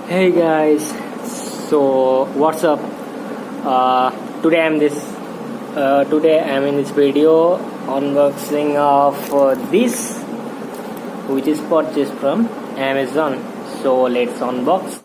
Hey guys, so what's up? Today I'm in this video unboxing of this, which is purchased from Amazon. So let's unbox.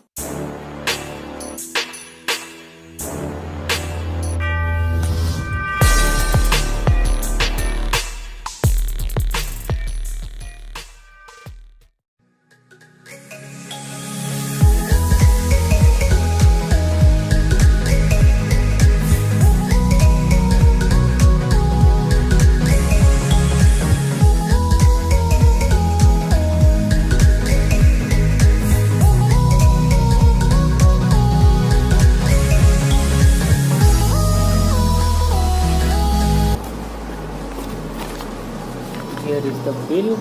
Here is the bill.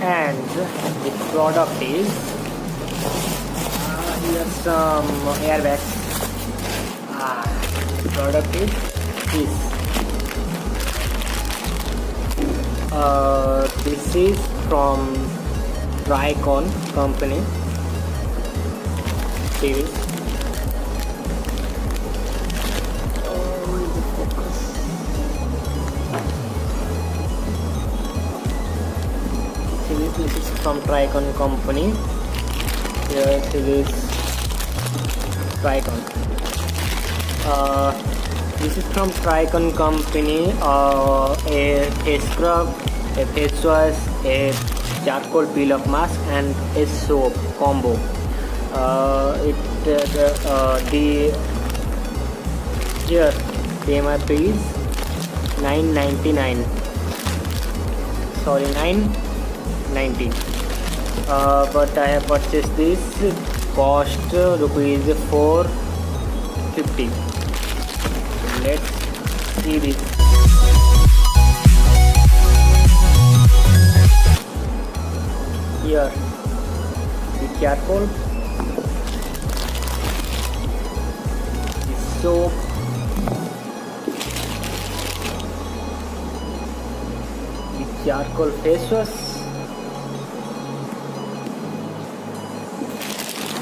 And the product is here's some airbags. The product is this. This is from Trycone company series. This is from Trycone company. Here it is Trycone. This is from Trycone company. A face scrub, a face wash, a charcoal peel off mask, and a soap combo. Here the MRP is $9.99. Sorry, $9.90. But I have purchased this, cost rupees $4.50. Let's see this. Here the charcoal, the soap, the charcoal face wash,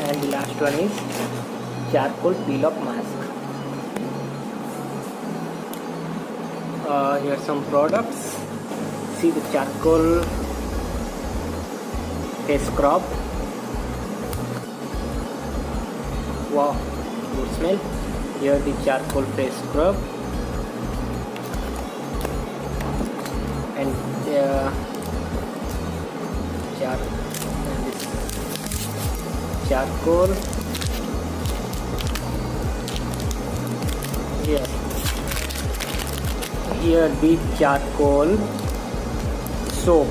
and the last one is charcoal peel off mask. Here are some products. See the charcoal face scrub. Wow, good smell. Here the charcoal face scrub, and this charcoal. Here the charcoal soap.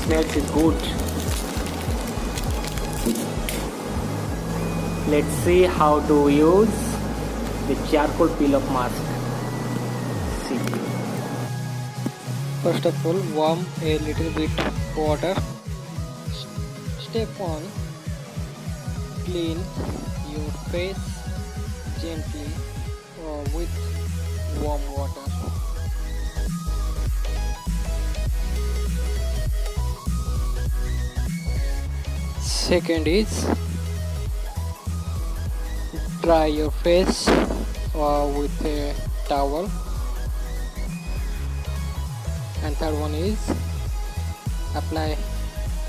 Smells is good. Let's see how to use the charcoal peel off mask. See. First of all, warm a little bit water. Step 1, clean your face gently with warm water. Second is dry your face with a towel. And third one is apply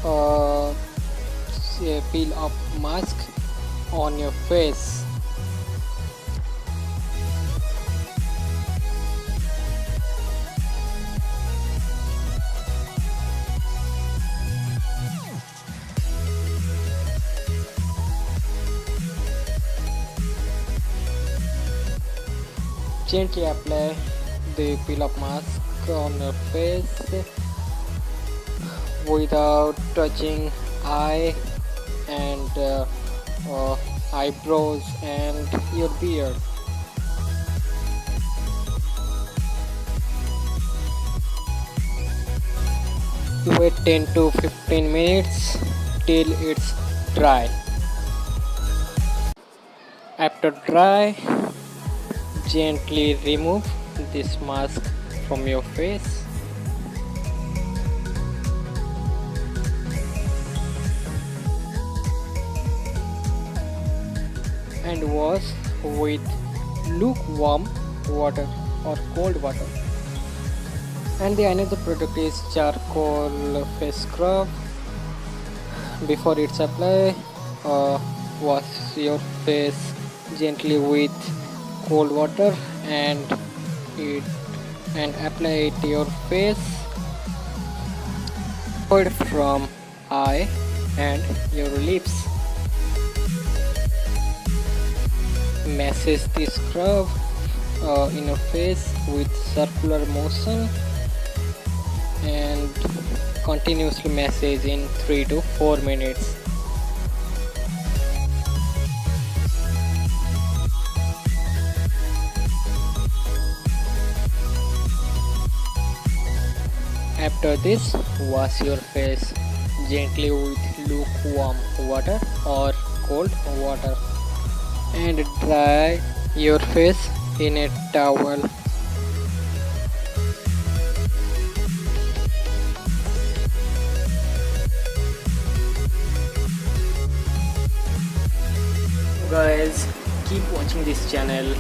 a peel off mask on your face. Gently apply the peel off mask on your face without touching eye and eyebrows and your beard. Wait 10 to 15 minutes till it's dry. After dry, gently remove this mask from your face. And wash with lukewarm water or cold water. And the another product is charcoal face scrub. Before it's applied, wash your face gently with cold water and it and apply it to your face. Avoid from eye and your lips. Massage the scrub in your face with circular motion and continuously massage in 3 to 4 minutes. After this, wash your face gently with lukewarm water or cold water and dry your face in a towel. Guys, keep watching this channel,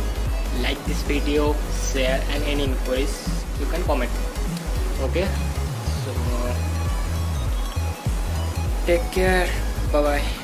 like this video, share, and any inquiries you can comment. Okay, so take care, bye bye.